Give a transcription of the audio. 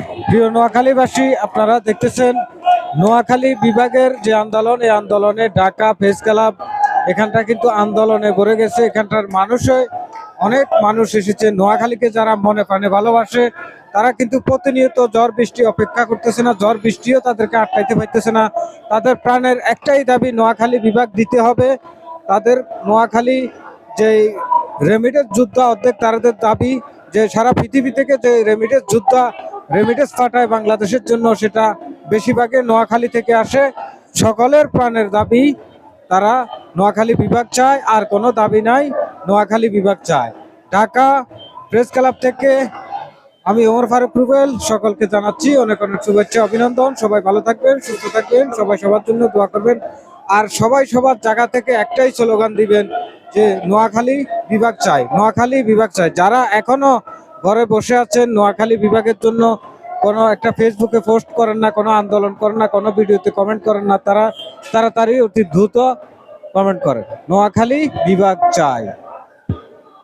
প্রিয় নোয়াখালীবাসী, আপনারা দেখতেছেন নোয়াখালী বিভাগের যে আন্দোলন, এই আন্দোলনে ঢাকা প্রেস ক্লাব এখানটা কিন্তু আন্দোলনে ভরে গেছে। এখানটার অনেক মানুষ এসেছে। নোয়াখালীকে যারা মনে প্রাণে ভালোবাসে তারা কিন্তু প্রতিনিয়ত ঝড় বৃষ্টি অপেক্ষা করতেছে না, ঝড় বৃষ্টিও তাদেরকে আটকাইতে পারতেছে না। তাদের প্রাণের একটাই দাবি, নোয়াখালী বিভাগ দিতে হবে। তাদের নোয়াখালী যে রেমিটেন্স যোদ্ধা অর্ধেক, তাদের দাবি যে সারা পৃথিবী থেকে যে রেমিটেন্স পাঠায় বাংলাদেশের জন্য, সেটা বেশিরভাগই নোয়াখালী থেকে আসে। সকলের প্রাণের দাবি, তারা নোয়াখালী বিভাগ চায়, আর কোনো দাবি নাই, নোয়াখালী বিভাগ চায়। ঢাকা প্রেস ক্লাব থেকে আমি ওমর ফারুক রুবেল সকলকে জানাচ্ছি অনেক অনেক শুভেচ্ছা, অভিনন্দন। সবাই ভালো থাকবেন, সুস্থ থাকবেন, সবাই সবার জন্য দোয়া করবেন। আর সবাই সবার জায়গা থেকে একটাই স্লোগান দিবেন যে নোয়াখালী বিভাগ চাই, নোয়াখালী বিভাগ চাই। যারা এখনো ঘরে বসে আছেন, নোয়াখালী বিভাগের জন্য কোনো একটা ফেসবুকে পোস্ট করেন না, কোনো আন্দোলন করেন না, কোনো ভিডিওতে কমেন্ট করেন না, তারা তাড়াতাড়ি অতি দ্রুত কমেন্ট করেন, নোয়াখালী বিভাগ চাই।